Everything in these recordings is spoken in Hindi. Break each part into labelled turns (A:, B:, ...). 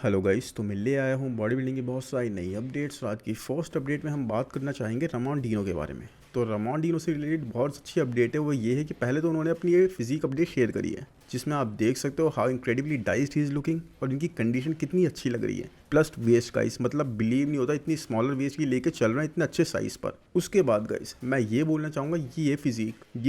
A: हेलो गाइस, तो मैं ले आया हूँ बॉडी बिल्डिंग की बहुत सारी नई अपडेट्स। आज की फर्स्ट अपडेट में हम बात करना चाहेंगे रमॉन डीनो के बारे में। तो रमॉन डीनो से रिलेटेड बहुत अच्छी अपडेट है। वो ये है कि पहले तो उन्होंने अपनी ये फिजिक अपडेट शेयर करी है, जिसमें आप देख सकते हो how incredibly diced he is looking और इनकी कंडीशन कितनी अच्छी लग रही है। प्लस वेस्ट गाइस, मतलब बिलीव नहीं होता इतनी स्मॉलर वेस्ट की लेके चल रहा है इतने अच्छे साइज पर। उसके बाद गाइस मैं ये बोलना चाहूँगा कि ये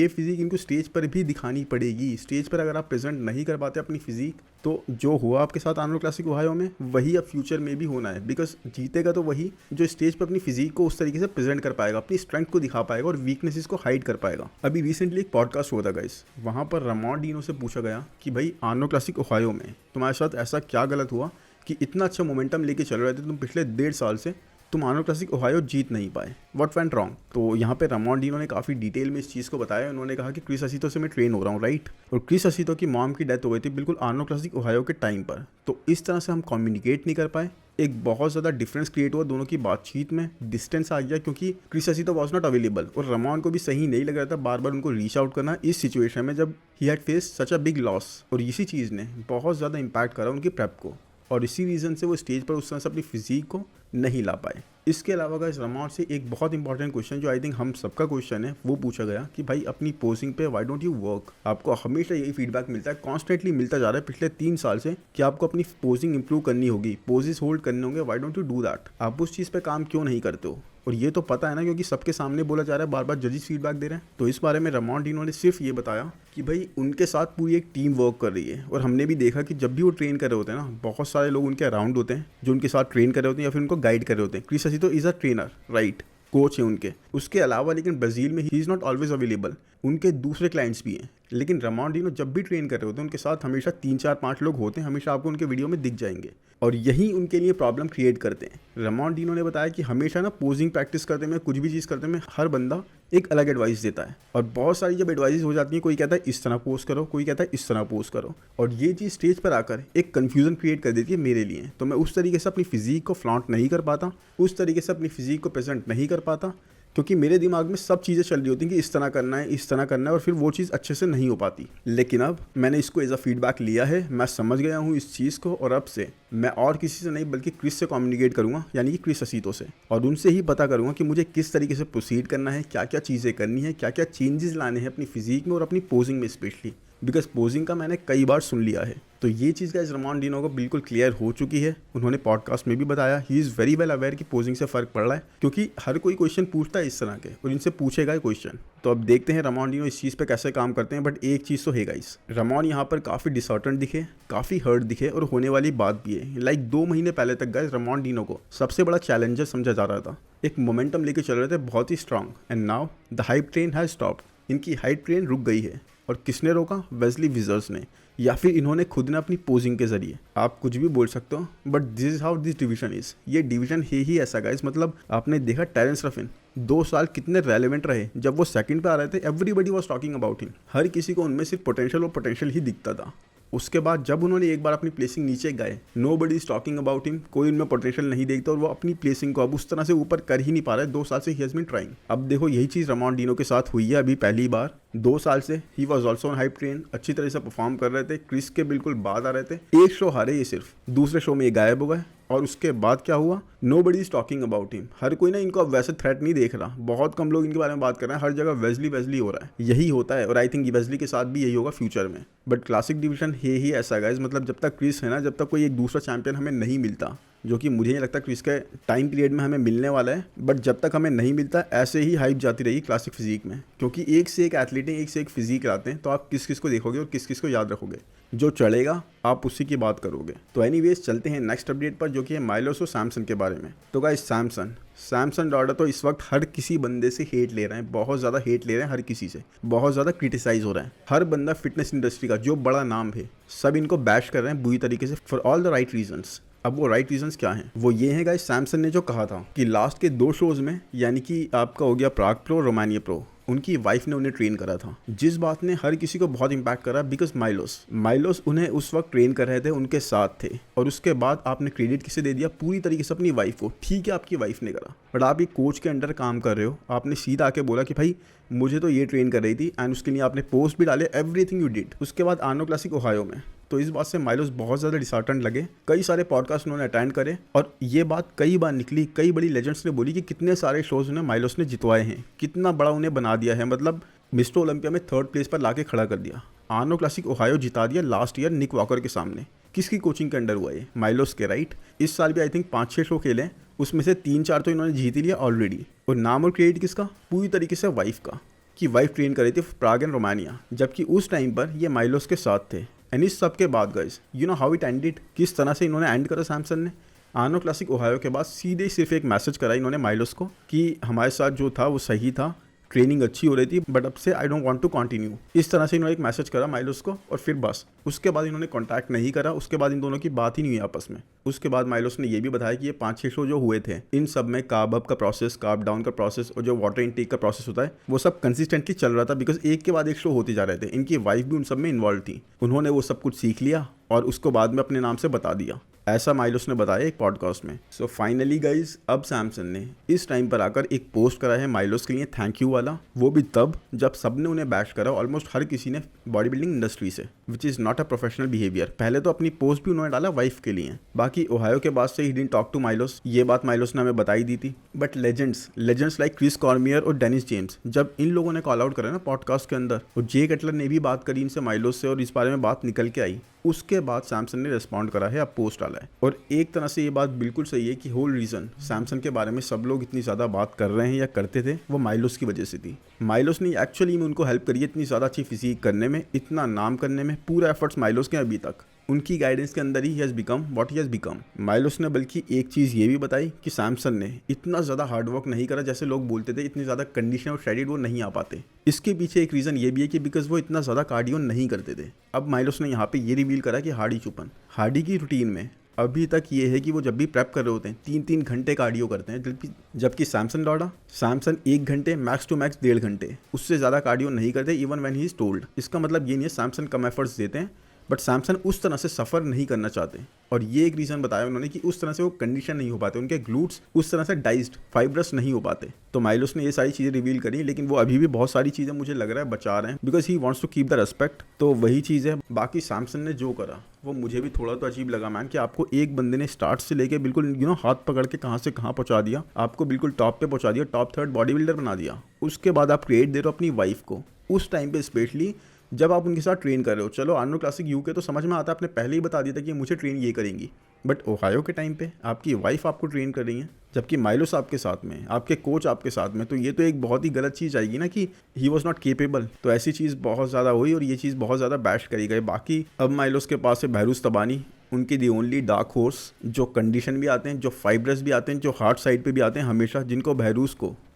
A: फिजिक इनको स्टेज पर भी दिखानी पड़ेगी। स्टेज पर अगर आप प्रेजेंट नहीं कर पाते अपनी फिजिक, तो जो हुआ आपके साथ आर्नोल्ड क्लासिक ओहायो में वही अब फ्यूचर में भी होना है। बिकॉज जीतेगा तो वही जो स्टेज पर अपनी फिजिक को उस तरीके से प्रेजेंट कर पाएगा, अपनी स्ट्रेंथ को दिखा पाएगा और वीकनेसेस को हाइड कर पाएगा। अभी रिसेंटली एक पॉडकास्ट हुआ था गाइस, वहाँ पर रमॉन डीनो से पूछा गया कि भाई आर्नोल्ड क्लासिक ओहायो में तुम्हारे साथ ऐसा क्या गलत हुआ कि इतना अच्छा मोमेंटम लेके चल रहे थे तुम पिछले 1.5 साल से, तुम आर्नोल्ड क्लासिक ओहायो जीत नहीं पाए, व्हाट वेंट रॉन्ग। तो यहाँ पे रमॉन डीनो ने काफ़ी डिटेल में इस चीज़ को बताया। उन्होंने कहा कि क्रिस असीतो से मैं ट्रेन हो रहा हूँ, राइट, और क्रिस असीतो की मॉम की डेथ हो गई थी बिल्कुल आर्नोल्ड क्लासिक ओहायो के टाइम पर। तो इस तरह से हम कम्युनिकेट नहीं कर पाए, एक बहुत ज़्यादा डिफरेंस क्रिएट हुआ दोनों की बातचीत में, डिस्टेंस आ गया क्योंकि क्रिस असीतो वॉज नॉट अवेलेबल और रमॉन को भी सही नहीं लग रहा था बार बार उनको रीच आउट करना इस सिचुएशन में जब he had face such a big loss. और इसी चीज़ ने बहुत ज़्यादा इम्पैक्ट करा उनकी प्रेप को और इसी रीज़न से वो स्टेज पर उस तरह से अपनी फिजिक को नहीं ला पाए। इसके अलावा गाइस रमॉन से एक बहुत इंपॉर्टेंट क्वेश्चन जो आई थिंक हम सबका क्वेश्चन है वो पूछा गया कि भाई अपनी पोजिंग पे व्हाई डोंट यू वर्क। आपको हमेशा यही फीडबैक मिलता है, कॉन्स्टेंटली मिलता जा रहा है पिछले 3 साल से कि आपको अपनी पोजिंग इंप्रूव करनी होगी, पोजेस होल्ड करने होंगे, why don't you do that. आप उस चीज़ पे काम क्यों नहीं करते हो? और ये तो पता है ना, क्योंकि सबके सामने बोला जा रहा है, बार बार जजेस फीडबैक दे रहे हैं। तो इस बारे में रमॉन डीनो ने सिर्फ ये बताया कि भाई उनके साथ पूरी एक टीम वर्क कर रही है और हमने भी देखा कि जब भी वो ट्रेन कर रहे होते हैं ना, बहुत सारे लोग उनके अराउंड होते हैं जो उनके साथ ट्रेन कर रहे होते हैं या फिर उनको गाइड कर रहे होते हैं। Chris Aceto is a trainer, right, coach है उनके। उसके अलावा लेकिन ब्राज़ील में ही इज़ नॉट ऑलवेज अवेलेबल, उनके दूसरे क्लाइंट्स भी हैं। लेकिन रमॉन डीनो जब भी ट्रेन कर रहे होते हैं उनके साथ हमेशा 3 4 5 लोग होते हैं, हमेशा आपको उनके वीडियो में दिख जाएंगे और यही उनके लिए प्रॉब्लम क्रिएट करते हैं। रमॉन डीनो ने बताया कि हमेशा ना पोजिंग प्रैक्टिस करते में, कुछ भी चीज़ करते में हर बंदा एक अलग एडवाइस देता है और बहुत सारी जब एडवाइस हो जाती है, कोई कहता है इस तरह पोस्ट करो, कोई कहता है इस तरह पोस्ट करो, और ये चीज़ स्टेज पर आकर एक कन्फ्यूजन क्रिएट कर देती है मेरे लिए। तो मैं उस तरीके से अपनी फिजिक को फ्लॉन्ट नहीं कर पाता, उस तरीके से अपनी फिजिक को प्रेजेंट नहीं कर पाता, क्योंकि मेरे दिमाग में सब चीज़ें चल रही होती हैं कि इस तरह करना है, इस तरह करना है, और फिर वो चीज़ अच्छे से नहीं हो पाती। लेकिन अब मैंने इसको एज अ फीडबैक लिया है, मैं समझ गया हूँ इस चीज़ को और अब से मैं और किसी से नहीं बल्कि क्रिस से कम्युनिकेट करूँगा, यानी कि क्रिस असीतो से, और उनसे ही पता करूँगा कि मुझे किस तरीके से प्रोसीड करना है, क्या क्या चीज़ें करनी है, क्या क्या चेंजेस लाने हैं अपनी फिजिक में और अपनी पोजिंग में स्पेशली, बिकॉज पोजिंग का मैंने कई बार सुन लिया है। तो ये चीज़ गाइस रमॉन डीनो को बिल्कुल क्लियर हो चुकी है। उन्होंने पॉडकास्ट में भी बताया he is very well aware कि पोजिंग से फ़र्क पड़ रहा है, क्योंकि हर कोई क्वेश्चन पूछता है इस तरह के और इनसे पूछेगा क्वेश्चन। तो अब देखते हैं रमॉन डीनो इस चीज़ पे कैसे काम करते हैं। बट एक चीज़ तो है गाइस, रमॉन यहाँ पर काफ़ी डिसऑर्टन दिखे, काफ़ी हर्ट दिखे और होने वाली बात भी है। लाइक 2 महीने पहले तक गाइस रमॉन डीनो को सबसे बड़ा चैलेंजर समझा जा रहा था, एक मोमेंटम लेके चल रहे थे बहुत ही strong, and now the hype train has stopped. इनकी हाइप ट्रेन रुक गई है और किसने रोका? वेस्ली विजर्स ने, या फिर इन्होंने खुद ने अपनी पोजिंग के जरिए। आप कुछ भी बोल सकते हो, but this is how this division is. ये डिवीजन है ही ऐसा गाइस। मतलब आपने देखा टेरेंस रफिन 2 साल कितने रेलेवेंट रहे, जब वो सेकंड पे आ रहे थे everybody was talking about him, हर किसी को उनमें सिर्फ पोटेंशियल और पोटेंशियल ही दिखता था। उसके बाद जब उन्होंने एक बार अपनी प्लेसिंग नीचे गए, nobody is talking about him, कोई उनमें पोटेंशियल नहीं देखता और वो अपनी प्लेसिंग को अब उस तरह से ऊपर कर ही नहीं पा रहा है। 2 साल से ही हैज़ बीन ट्राइंग। अब देखो यही चीज़ रमॉन डीनो के साथ हुई है अभी पहली बार। 2 साल से he was also on hype train, अच्छी तरह से परफॉर्म कर रहे थे, क्रिस के बिल्कुल बाद आ रहे थे। एक शो हारे ये सिर्फ, दूसरे शो में ये गायब हो गए और उसके बाद क्या हुआ? Nobody is talking about him. हर कोई ना इनको अब वैसे थ्रेट नहीं देख रहा, बहुत कम लोग इनके बारे में बात कर रहे हैं, हर जगह वेस्ली हो रहा है। यही होता है और आई थिंक वेस्ली के साथ भी यही होगा फ्यूचर में। बट क्लासिक डिवीजन है ही ऐसा गाइस, मतलब जब तक क्रिस है ना, जब तक कोई एक दूसरा चैंपियन हमें नहीं मिलता, जो कि मुझे नहीं लगता क्रिस के टाइम पीरियड में हमें मिलने वाला है, बट जब तक हमें नहीं मिलता ऐसे ही हाइप जाती रहेगी क्लासिक फिजिक में, क्योंकि एक से एक एथलीट एक से एक फिजिक लाते हैं। तो आप किस किस को देखोगे और किस किस को याद रखोगे? जो चढ़ेगा आप उसी की बात करोगे। तो एनीवेज चलते हैं नेक्स्ट अपडेट पर, जो कि है माइलोस और सैमसन के बारे में। तो गाइस सैमसन डॉटर तो इस वक्त हर किसी बंदे से हेट ले रहे हैं, बहुत ज़्यादा हेट ले रहे हैं, हर किसी से बहुत ज़्यादा क्रिटिसाइज हो रहा है। हर बंदा फिटनेस इंडस्ट्री का जो बड़ा नाम है सब इनको बैश कर रहे हैं बुरी तरीके से, for all the right reasons. अब वो राइट रीजंस क्या हैं? वो ये हैं गाइस, सैमसन ने जो कहा था कि लास्ट के 2 शोज़ में, यानी कि आपका हो गया प्राग प्रो, रोमानिया प्रो, उनकी वाइफ ने उन्हें ट्रेन करा था, जिस बात ने हर किसी को बहुत इंपैक्ट करा। बिकॉज माइलोस उन्हें उस वक्त ट्रेन कर रहे थे, उनके साथ थे, और उसके बाद आपने क्रेडिट किसे दे दिया? पूरी तरीके से अपनी वाइफ को। ठीक है आपकी वाइफ ने करा, बट आप एक कोच के अंडर काम कर रहे हो, आपने सीधा आके बोला कि भाई मुझे तो ये ट्रेन कर रही थी, एंड उसके लिए आपने पोस्ट भी डाले, एवरीथिंग यू डिड। उसके बाद आर्नोल्ड क्लासिक ओहायो में तो इस बात से माइलोस बहुत ज़्यादा डिसहार्टन लगे। कई सारे पॉडकास्ट उन्होंने अटेंड करे और ये बात कई बार निकली, कई बड़ी लेजेंड्स ने बोली कि कितने सारे शोज उन्हें माइलोस ने जितवाए हैं, कितना बड़ा उन्हें बना दिया है, मतलब मिस्टर ओलंपिया में 3rd प्लेस पर लाके खड़ा कर दिया। आर्नो क्लासिक ओहायो जिता दिया लास्ट ईयर निक वॉकर के सामने। किसकी कोचिंग के अंडर हुआ ये? माइलोस के, राइट। इस साल भी आई थिंक 5-6 शो खेले, उसमें से 3-4 तो इन्होंने जीत लिया ऑलरेडी। और नाम और क्रेडिट किसका? पूरी तरीके से वाइफ का, कि वाइफ ट्रेन कर रही थी प्राग एंड रोमानिया, जबकि उस टाइम पर ये माइलोस के साथ थे। एंड इस सब के बाद guys, you know how it ended, किस तरह से इन्होंने एंड करा सैमसन ने। आर्नो क्लासिक ओहायो के बाद सीधे सिर्फ एक मैसेज करा इन्होंने माइलोस को कि हमारे साथ जो था वो सही था, ट्रेनिंग अच्छी हो रही थी, बट अब से I don't want to continue. इस तरह से इन्होंने एक मैसेज करा माइलोस को और फिर बस उसके बाद इन्होंने कांटेक्ट नहीं करा। उसके बाद इन दोनों की बात ही नहीं हुई आपस में। उसके बाद माइलोस ने ये भी बताया कि ये 5-6 शो जो हुए थे, इन सब में कार्ब अप का प्रोसेस, कार्ब डाउन का प्रोसेस और जो वाटर इनटेक का प्रोसेस होता है वो सब कंसिस्टेंटली चल रहा था, बिकॉज एक के बाद एक शो होते जा रहे थे। इनकी वाइफ भी उन सब में इन्वॉल्व थी। उन्होंने वो सब कुछ सीख लिया और उसको बाद में अपने नाम से बता दिया, ऐसा माइलोस ने बताया एक पॉडकास्ट में। सो फाइनली गाइज, अब सैमसन ने इस टाइम पर आकर एक पोस्ट करा है माइलोस के लिए थैंक यू वाला, वो भी तब जब सबने उन्हें बैश करा, ऑलमोस्ट हर किसी ने बॉडी बिल्डिंग इंडस्ट्री से, which is not a professional behaviour. पहले तो अपनी पोस्ट भी उन्होंने डाला वाइफ के लिए, बाकी ओहायो के बाद से ही डिडंट टॉक टू माइलोस, ये बात माइलोस ने हमें बताई दी थी। But legends like Chris Cormier और डेनिस जेम्स, जब इन लोगों ने कॉल आउट करा ना पॉडकास्ट के अंदर, और जे कटलर ने भी बात करी इनसे माइलोस से और इस बारे में बात निकल के आई, उसके बाद सैमसन ने रिस्पॉन्ड करा है, अब पोस्ट डाला है। और एक तरह से ये बात बिल्कुल सही है कि होल रीज़न सैमसन के बारे में सब लोग इतनी ज़्यादा बात कर रहे हैं या करते थे, वो माइलोस की वजह से थी। माइलोस ने एक्चुअली में उनको हेल्प करी है इतनी ज़्यादा अच्छी फिजिक करने में, इतना नाम करने में। पूरा एफर्ट्स माइलोस के अभी तक, उनकी गाइडेंस के अंदर ही has become what he has become. Milos ने बल्कि एक चीज़ ये भी बताई कि सैमसन ने इतना ज़्यादा हार्डवर्क नहीं करा जैसे लोग बोलते थे, इतनी ज़्यादा कंडीशन और शेडिड वो नहीं आ पाते। इसके पीछे एक रीज़न ये भी है कि बिकॉज वो इतना ज़्यादा कार्डियो नहीं करते थे। अब माइलोस ने यहाँ पे ये रिवील करा कि हार्डी की रूटीन में अभी तक ये है कि वो जब भी प्रेप कर रहे होते हैं 3-3 घंटे कार्डियो करते हैं, जबकि सैमसन 1 घंटे मैक्स टू मैक्स 1.5 घंटे, उससे ज़्यादा कार्डियो नहीं करते even when he is told. इसका मतलब ये नहीं है सैमसन कम एफर्ट्स देते हैं, बट सैमसन उस तरह से सफ़र नहीं करना चाहते। और ये एक रीज़न बताया उन्होंने कि उस तरह से वो कंडीशन नहीं हो पाते, उनके ग्लूट्स उस तरह से डाइस्ड फाइब्रस नहीं हो पाते। तो माइलोस ने ये सारी चीज़ें रिवील करी, लेकिन वो अभी भी बहुत सारी चीज़ें मुझे लग रहा है बचा रहे हैं, because he wants to keep the respect. तो वही चीज़ है। बाकी सैमसन ने जो करा वो मुझे भी थोड़ा तो अजीब लगा मैन, कि आपको एक बंदे ने स्टार्ट से लेके बिल्कुल हाथ पकड़ के कहाँ से कहाँ पहुँचा दिया, आपको बिल्कुल टॉप पे पहुँचा दिया, टॉप 3rd बॉडी बिल्डर बना दिया। उसके बाद आप क्रिएट दे रहे हो अपनी वाइफ को, उस टाइम पे स्पेशली जब आप उनके साथ ट्रेन कर रहे हो। चलो आर्नो क्लासिक यूके तो समझ में आता, आपने पहले ही बता दिया था कि मुझे ट्रेन ये करेंगी, बट ओहायो के टाइम पे आपकी वाइफ आपको ट्रेन कर रही है, जबकि माइलोस आपके साथ में, आपके कोच आपके साथ में, तो ये तो एक बहुत ही गलत चीज़ आएगी ना कि ही वॉज नॉट केपेबल। तो ऐसी चीज़ बहुत ज़्यादा हुई और ये चीज़ बहुत ज़्यादा बैश करी गई। बाकी अब माइलोस के पास है बहरूस तबानी, उनकी दी ओनली डार्क हॉर्स, जो कंडीशन भी आते हैं, जो फाइब्रस भी आते हैं, जो हार्ड साइड पे भी आते हैं हमेशा,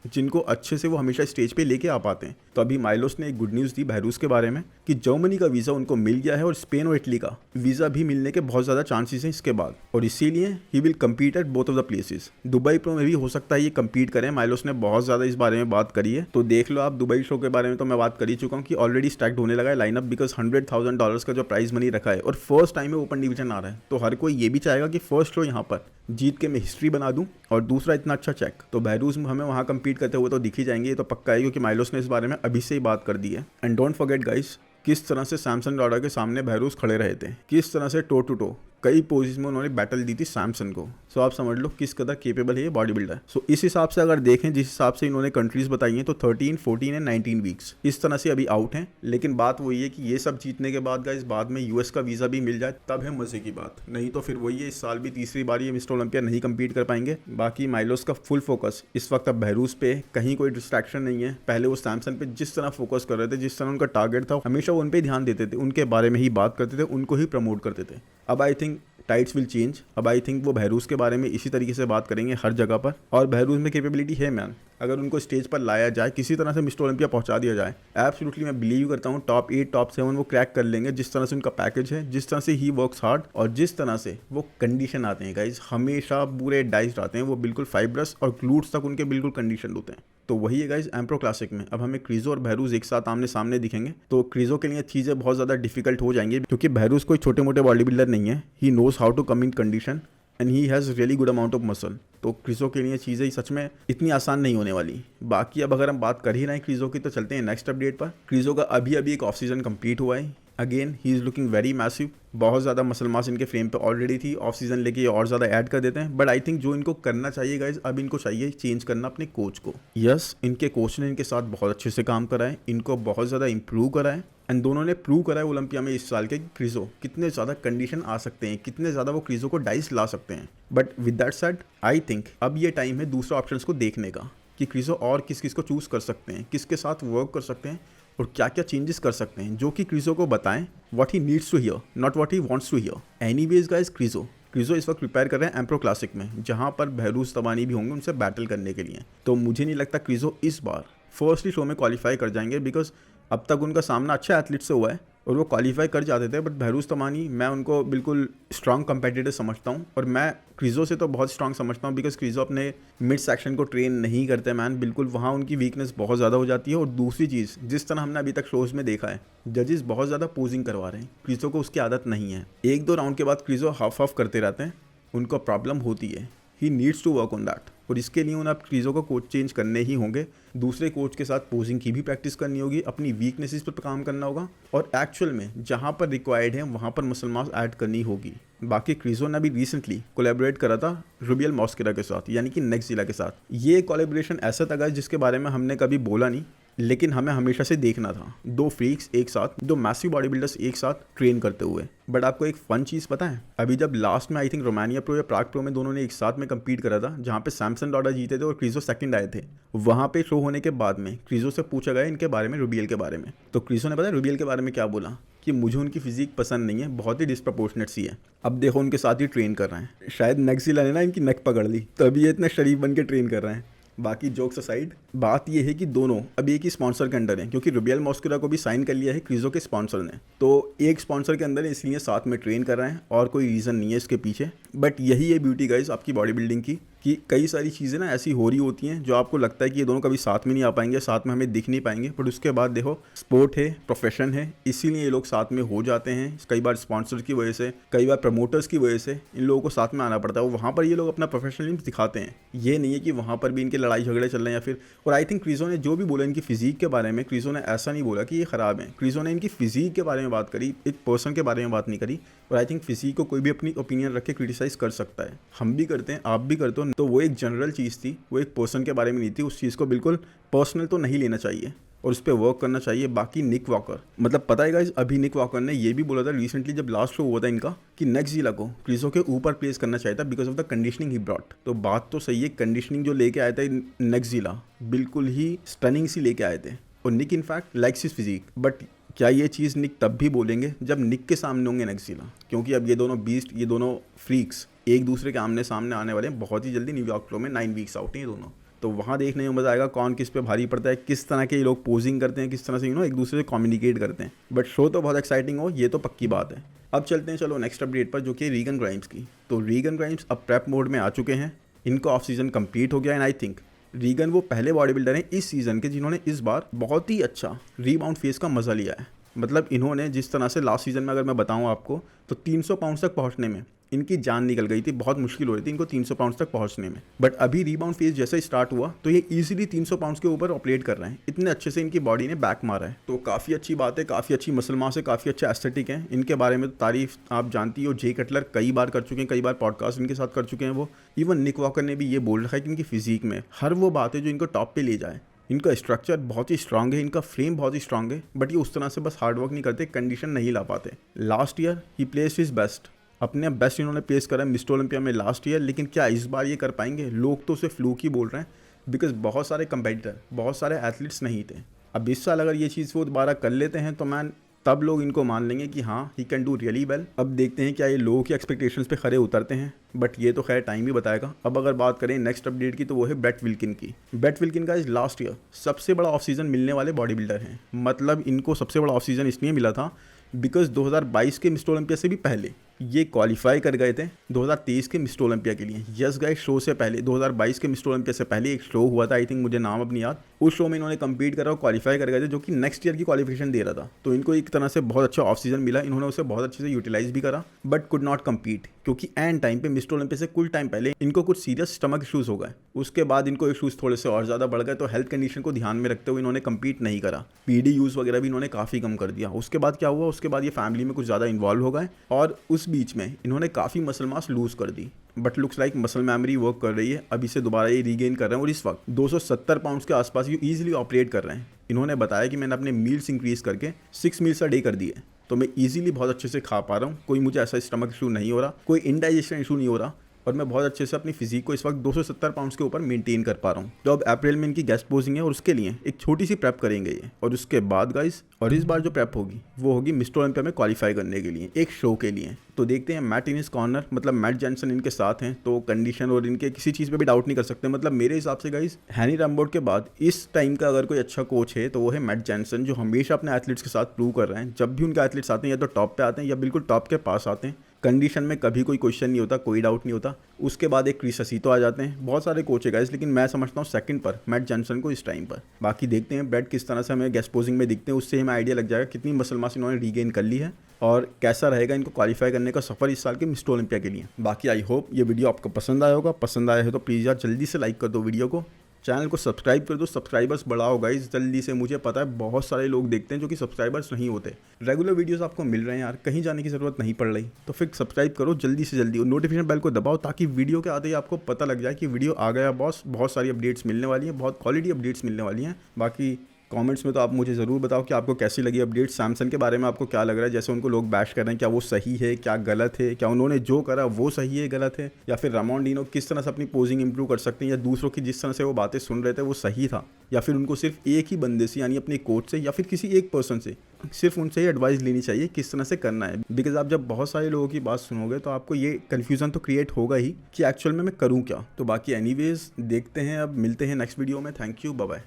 A: जिनको अच्छे से वो हमेशा स्टेज पे लेके आ पाते हैं। तो अभी माइलोस ने एक गुड न्यूज़ दी बहरूस के बारे में कि जर्मनी का वीज़ा उनको मिल गया है और स्पेन और इटली का वीज़ा भी मिलने के बहुत ज़्यादा चांसेस हैं इसके बाद, और इसीलिए he will compete at both of the places. Dubai pro में भी हो सकता है ये कम्पीट करें। माइलोस ने बहुत ज़्यादा इस बारे में बात करी है, तो देख लो आप। दुबई शो के बारे में तो मैं बात कर ही चुका हूँ कि ऑलरेडी स्टैक्ड होने लगा है लाइनअप, बिकॉज $100,000 का जो प्राइज मनी रखा है और फर्स्ट टाइम में ओपन डिवीजन आ रहा है, तो हर कोई ये भी चाहेगा कि फर्स्ट शो यहाँ पर जीत के मैं हिस्ट्री बना दूं, और दूसरा इतना अच्छा चेक। तो बहरूस हमें वहाँ कम्पीट करते हुए तो दिख ही जाएंगे, ये तो पक्का है, क्योंकि माइलोस ने इस बारे में अभी से ही बात कर दी है। एंड डोंट फॉरगेट गाइस, किस तरह से सैमसन डॉडा के सामने बहरूस खड़े रहे थे, किस तरह से टो टू टो कई पोजीशन में उन्होंने बैटल दी थी सैमसन को। सो आप समझ लो किस कदर केपेबल है ये बॉडी बिल्डर। सो इस हिसाब से अगर देखें, जिस हिसाब से इन्होंने कंट्रीज बताई हैं, तो 13, 14 एंड 19 वीक्स इस तरह से अभी आउट हैं। लेकिन बात वही है कि ये सब जीतने के बाद गाइस, बाद में यूएस का वीज़ा भी मिल जाए तब है मजे की बात, नहीं तो फिर वही है, इस साल भी तीसरी बार ये मिस्टर ओलंपिया नहीं कम्पीट कर पाएंगे। बाकी माइलोस का फुल फोकस इस वक्त अब बहरूस पे, कहीं कोई डिस्ट्रैक्शन नहीं है। पहले वो सैमसन पे जिस तरह फोकस कर रहे थे, जिस तरह उनका टारगेट था, हमेशा वो उन पे ध्यान देते थे, उनके बारे में ही बात करते थे, उनको ही प्रमोट करते थे। अब I think tides will change. अब आई थिंक वो बहरूस के बारे में इसी तरीके से बात करेंगे हर जगह पर, और बहरूस में कैपेबिलिटी है मैन, अगर उनको स्टेज पर लाया जाए, किसी तरह से मिस्टर ओलंपिया पहुंचा दिया जाए, एब्सोल्युटली मैं बिलीव करता हूँ टॉप 8, टॉप 7 वो क्रैक कर लेंगे। जिस तरह से उनका पैकेज है, जिस तरह से ही वर्क्स हार्ड, और जिस तरह से वो कंडीशन आते हैं गाइज, हमेशा पूरे डाइस्ड आते हैं वो, बिल्कुल फाइब्रस और ग्लूट्स तक उनके बिल्कुल कंडीशन होते हैं। तो वही है गाइज एम्प्रो क्लासिक में अब हमें क्रीजो और बहरूस एक साथ आमने सामने दिखेंगे, तो क्रीजो के लिए चीज़ें बहुत ज़्यादा डिफिकल्ट हो जाएंगी, क्योंकि बहरूस कोई छोटे मोटे बॉडी बिल्डर नहीं है। He knows how to come in condition and he has really good amount of muscle. तो क्रीजो के लिए चीज़ें सच में इतनी आसान नहीं होने वाली। बाकी अब अगर हम बात कर ही रहे हैं क्रीजो की, तो चलते हैं नेक्स्ट अपडेट पर। क्रीजो का अभी एक ऑफ सीजन कंप्लीट हुआ है, again he is looking very massive, बहुत ज़्यादा मसल मास इनके फ्रेम पे ऑलरेडी थी, ऑफ सीजन लेके ये और ज़्यादा ऐड कर देते हैं। बट आई थिंक जो इनको करना चाहिए गाइज, अब इनको चाहिए चेंज करना अपने कोच को। यस, इनके कोच ने इनके साथ बहुत अच्छे से काम करा है, इनको बहुत ज़्यादा इंप्रूव करा है, एंड दोनों ने प्रूव करा है ओलंपिया में इस साल के क्रिजो कितने ज़्यादा कंडीशन आ सकते हैं, कितने ज़्यादा वो क्रिजो को डाइस ला सकते हैं। But with that said I think अब ये टाइम है दूसरा ऑप्शंस को देखने का कि क्रिजो और किस किस को चूज़ कर सकते हैं, किसके साथ वर्क कर सकते हैं और क्या क्या चेंजेस कर सकते हैं, जो कि क्रिजो को बताएं what he needs to hear, not what he wants to hear. Anyways guys, Krizo इस वक्त प्रिपेयर कर रहे हैं एम्प्रो क्लासिक में, जहां पर बहरूज तबानी भी होंगे उनसे बैटल करने के लिए। तो मुझे नहीं लगता क्रिजो इस बार फर्स्टली शो में क्वालिफाई कर जाएंगे, बिकॉज अब तक उनका सामना अच्छा एथलीट से हुआ है और वो क्वालिफाई कर जाते थे। बट बहरूज तमानी मैं उनको बिल्कुल स्ट्रांग कंपेटिटर समझता हूँ, और मैं क्रिजो से तो बहुत स्ट्रांग समझता हूँ, बिकॉज क्रिजो अपने मिड सेक्शन को ट्रेन नहीं करते मैन, बिल्कुल वहाँ उनकी वीकनेस बहुत ज़्यादा हो जाती है। और दूसरी चीज़, जिस तरह हमने अभी तक शोज़ में देखा है, जजेस बहुत ज़्यादा पोजिंग करवा रहे हैं, क्रिजो को उसकी आदत नहीं है। 1-2 राउंड के बाद क्रिजो हाफ हाफ करते रहते हैं, उनको प्रॉब्लम होती है। He needs to work on that, और इसके लिए उन्हें अब क्रिजो को कोच चेंज करने ही होंगे, दूसरे कोच के साथ पोजिंग की भी प्रैक्टिस करनी होगी, अपनी वीकनेसेस पर काम करना होगा, और एक्चुअल में जहाँ पर रिक्वायर्ड है वहाँ पर मसल मास ऐड करनी होगी। बाकी क्रिजो ने भी रिसेंटली कोलैबोरेट करा था रूबियल मॉस्केरा के साथ, यानी कि नेक्स्टजिला के साथ। ये कोलैबोरेशन ऐसा था जिसके बारे में हमने कभी बोला नहीं, लेकिन हमें हमेशा से देखना था। 2 फ्रीक्स एक साथ, 2 मैसिव बॉडी बिल्डर्स एक साथ ट्रेन करते हुए। बट आपको एक फन चीज़ पता है, अभी जब लास्ट में आई थिंक रोमानिया प्रो या प्राग प्रो में दोनों ने एक साथ में कम्पीट करा था, जहाँ पे सैमसन डॉडा जीते थे और क्रिजो सेकंड आए थे, वहाँ पे शो होने के बाद में क्रिजो से पूछा गया इनके बारे में, रूबियल के बारे में। तो क्रिजो ने पता है रूबियल के बारे में क्या बोला, कि मुझे उनकी फिजिक पसंद नहीं है, बहुत ही डिस्प्रपोर्शनेट सी है। अब देखो उनके साथ ही ट्रेन कर रहे हैं, शायद नेक्स्टजिला ने ना इनकी नेक पकड़ ली, तभी ये इतने शरीफ बन के ट्रेन कर रहे हैं। बाकी जोक्स असाइड, बात यह है कि दोनों अभी एक ही स्पॉन्सर के अंडर हैं, क्योंकि रूबियल मॉस्केरा को भी साइन कर लिया है क्रिजो के स्पॉन्सर ने, तो एक स्पॉन्सर के अंदर है, इसलिए साथ में ट्रेन कर रहे हैं, और कोई रीज़न नहीं है इसके पीछे। बट यही है ब्यूटी गाइज आपकी बॉडी बिल्डिंग की, कि कई सारी चीज़ें ना ऐसी हो रही होती हैं जो आपको लगता है कि ये दोनों कभी साथ में नहीं आ पाएंगे, साथ में हमें दिख नहीं पाएंगे, बट उसके बाद देखो स्पोर्ट है, प्रोफेशन है, इसीलिए ये लोग साथ में हो जाते हैं। कई बार स्पॉन्सर की वजह से, कई बार प्रमोटर्स की वजह से इन लोगों को साथ में आना पड़ता है, और वहाँ पर ये लोग अपना प्रोफेशनलिज्म दिखाते हैं। ये नहीं है कि वहाँ पर भी इनके लड़ाई झगड़े चल रहे हैं या फिर। और आई थिंक क्रिजो ने जो भी बोला इनकी फिजिक के बारे में, क्रिजो ने ऐसा नहीं बोला कि ये ख़राब है, क्रिजो ने इनकी फिजिक के बारे में बात करी, एक पर्सन के बारे में बात नहीं करी। और आई थिंक फिजिक को कोई भी अपनी ओपिनियन रख के क्रिटिसाइज कर सकता है, हम भी करते हैं, आप भी करते हो। तो वो एक जनरल चीज़ थी, वो एक पर्सन के बारे में नहीं थी, उस चीज़ को बिल्कुल पर्सनल तो नहीं लेना चाहिए और उस पर वर्क करना चाहिए। बाकी निक वॉकर, मतलब पता है गाइस, अभी निक वॉकर ने ये भी बोला था रिसेंटली जब लास्ट शो हुआ था इनका, कि नेक्स्टजिला को क्रिजो के ऊपर प्लेस करना चाहिए था because of the conditioning he brought. तो बात तो सही है, कंडीशनिंग जो लेके आए थे नेक्स्टजिला बिल्कुल ही स्टनिंग सी लेके आए थे, और Nick in fact likes his physique. But क्या ये चीज़ निक तब भी बोलेंगे जब निक के सामने होंगे नेक्स्टजिला, क्योंकि अब ये दोनों बीस्ट, ये दोनों फ्रीक्स एक दूसरे के आमने सामने आने वाले हैं बहुत ही जल्दी। न्यूयॉर्क प्रो में 9 वीक्स आउट हैं ये दोनों, तो वहाँ देखने में मज़ा आएगा कौन किस पे भारी पड़ता है, किस तरह के ये लोग पोजिंग करते हैं, किस तरह से एक दूसरे से कम्युनिकेट करते हैं। बट शो तो बहुत एक्साइटिंग हो, ये तो पक्की बात है। अब चलते हैं चलो नेक्स्ट अपडेट पर, जो कि रीगन ग्राइम्स की। तो रीगन ग्राइम्स अब प्रेप मोड में आ चुके हैं, इनका ऑफ सीज़न कंप्लीट हो गया, एंड आई थिंक रीगन वो पहले बॉडी बिल्डर हैं इस सीज़न के जिन्होंने इस बार बहुत ही अच्छा रीबाउंड फेज का मज़ा लिया है। मतलब इन्होंने जिस तरह से लास्ट सीज़न में अगर मैं बताऊं आपको, तो 300 पाउंड तक पहुंचने में इनकी जान निकल गई थी, बहुत मुश्किल हो रही थी इनको 300 पाउंड तक पहुंचने में। बट अभी रीबाउंड फेज जैसे स्टार्ट हुआ तो ये इजीली 300 पाउंड के ऊपर ऑपरेट कर रहे हैं, इतने अच्छे से इनकी बॉडी ने बैक मारा है। तो काफ़ी अच्छी बात है, काफ़ी अच्छी मसल मास है, काफ़ी अच्छा एस्थेटिक है। इनके बारे में तो तारीफ आप जानती हो, जे कटलर कई बार कर चुके हैं, कई बार पॉडकास्ट इनके साथ कर चुके हैं वो। इवन निक वॉकर ने भी ये बोल रखा है कि इनकी फिजिक में हर वो बात है जो इनको टॉप पे ले जाए। इनका स्ट्रक्चर बहुत ही स्ट्रांग है, इनका फ्रेम बहुत ही स्ट्रांग है, बट ये उस तरह से बस हार्डवर्क नहीं करते, कंडीशन नहीं ला पाते। लास्ट ईयर ही प्लेस्ड हिज बेस्ट, अपने बेस्ट इन्होंने प्लेस करा है मिस्टर ओलंपिया में लास्ट ईयर, लेकिन क्या इस बार ये कर पाएंगे? लोग तो उसे फ्लूक ही बोल रहे हैं, बिकॉज बहुत सारे कंपेटिटर, बहुत सारे एथलीट्स नहीं थे। अब इस साल अगर ये चीज़ वो दोबारा कर लेते हैं तो मैन तब लोग इनको मान लेंगे कि हाँ he can do really well. अब देखते हैं क्या ये लोगों की एक्सपेक्टेशंस पे खरे उतरते हैं, बट ये तो खैर टाइम ही बताएगा। अब अगर बात करें नेक्स्ट अपडेट की, तो वो है ब्रेट विल्किन की। ब्रेट विल्किन का इस लास्ट ईयर सबसे बड़ा ऑफ सीज़न मिलने वाले बॉडी बिल्डर हैं। मतलब इनको सबसे बड़ा ऑफ सीज़न इसलिए मिला था बिकॉज 2022 के मिस्टर ओलंपिया से भी पहले ये क्वालिफाई कर गए थे 2023 के मिस्टर ओलंपिया के लिए। यस गाइस, शो से पहले 2022 के मिस्टर ओलंपिया से पहले एक शो हुआ था, आई थिंक मुझे नाम अब नहीं याद। उस शो में इन्होंने कम्पीट करा और क्वालिफाई कर गए थे, जो कि नेक्स्ट ईयर की क्वालिफिकेशन दे रहा था। तो इनको एक तरह से बहुत अच्छा ऑफ सीजन मिला, इन्होंने उसे बहुत अच्छे से यूटिलाइज भी करा, बट कुड नॉट कम्पीट, क्योंकि एंड टाइम पे मिस्टर ओलंपिया से कुछ टाइम पहले इनको कुछ सीरियस स्टमक इशूज़ हो गए। उसके बाद इनको इशूज़ थोड़े से और ज़्यादा बढ़ गए, तो हेल्थ कंडीशन को ध्यान में रखते हुए इन्होंने कम्पीट नहीं करा। पीडी यूज़ वगैरह भी इन्होंने काफ़ी कम कर दिया। उसके बाद क्या हुआ, उसके बाद ये फैमिली में कुछ ज़्यादा इन्वॉल्व हो गए और उस बीच में इन्होंने काफ़ी मसल मास लूज़ कर दी। But looks like muscle memory work कर रही है, अभी से दोबारा ये रीगेन कर रहे हैं और इस वक्त 270 पाउंड्स के आसपास ये ईजिली ऑपरेट कर रहे हैं। इन्होंने बताया कि मैंने अपने मील्स इंक्रीज करके 6 मील्स अ डे कर दिए, तो मैं ईजिली बहुत अच्छे से खा पा रहा हूँ। कोई मुझे ऐसा स्टमक इशू नहीं हो रहा, कोई इंडाइजेशन इशू नहीं हो रहा, और मैं बहुत अच्छे से अपनी फिजिक को इस वक्त 270 पाउंड्स के ऊपर मेंटेन कर पा रहा हूँ। तो अब अप्रैल में इनकी गेस्ट पोजिंग है और उसके लिए एक छोटी सी प्रेप करेंगे ये, और उसके बाद गाइस, और इस बार जो प्रेप होगी वो होगी मिस्टर ओलंपिया में क्वालिफाई करने के लिए, एक शो के लिए। तो देखते हैं, मैट इन हिज कॉर्नर, मतलब मैट जॉनसन इनके साथ हैं, तो कंडीशन और इनके किसी चीज़ पे भी डाउट नहीं कर सकते। मतलब मेरे हिसाब से गाइस, हैनी रैमबोर्ड के बाद इस टाइम का अगर कोई अच्छा कोच है तो वो है मैट जॉनसन, जो हमेशा अपने एथलीट्स के साथ प्रूव कर रहे हैं। जब भी उनके एथलीट्स आते हैं या तो टॉप पे आते हैं या बिल्कुल टॉप के पास आते हैं। कंडीशन में कभी कोई क्वेश्चन नहीं होता, कोई डाउट नहीं होता। उसके बाद एक क्रिस असीतो आ जाते हैं। बहुत सारे कोच है गाइस, लेकिन मैं समझता हूँ सेकंड पर मैट जॉनसन को इस टाइम पर। बाकी देखते हैं ब्रेड किस तरह से हमें गेस्ट पोजिंग में दिखते हैं, उससे हमें आइडिया लग जाएगा कितनी मसल मास इन्होंने रीगेन कर ली है और कैसा रहेगा इनको क्वालिफाई करने का सफर इस साल के मिस्टर ओलंपिया के लिए। बाकी आई होप ये वीडियो आपको पसंद आया होगा। पसंद आया है तो प्लीज़ यार जल्दी से लाइक कर दो वीडियो को, चैनल को सब्सक्राइब कर दो, सब्सक्राइबर्स बढ़ाओ गाइस जल्दी से। मुझे पता है बहुत सारे लोग देखते हैं जो कि सब्सक्राइबर्स नहीं होते। रेगुलर वीडियोस आपको मिल रहे हैं यार, कहीं जाने की ज़रूरत नहीं पड़ रही, तो फिर सब्सक्राइब करो जल्दी से जल्दी और नोटिफिकेशन बेल को दबाओ, ताकि वीडियो के आते ही आपको पता लग जाए कि वीडियो आ गया बॉस। बहुत सारी अपडेट्स मिलने वाली हैं, बहुत क्वालिटी अपडेट्स मिलने वाली हैं। बाकी कमेंट्स में तो आप मुझे ज़रूर बताओ कि आपको कैसी लगी अपडेट। सैमसन के बारे में आपको क्या लग रहा है, जैसे उनको लोग बैश कर रहे हैं, क्या वो सही है, क्या गलत है, क्या उन्होंने जो करा वो सही है गलत है, या फिर रामोन डीनो किस तरह से अपनी पोजिंग इंप्रूव कर सकते हैं, या दूसरों की जिस तरह से वो बातें सुन रहे थे वो सही था, या फिर उनको सिर्फ एक ही बंदे से यानी अपने कोच से या फिर किसी एक पर्सन से सिर्फ उनसे ही एडवाइस लेनी चाहिए किस तरह से करना है। बिकॉज आप जब बहुत सारे लोगों की बात सुनोगे तो आपको ये कन्फ्यूज़न तो क्रिएट होगा ही कि एक्चुअल में मैं करूँ क्या। तो बाकी एनीवेज देखते हैं, अब मिलते हैं नेक्स्ट वीडियो में। Thank you, bye bye.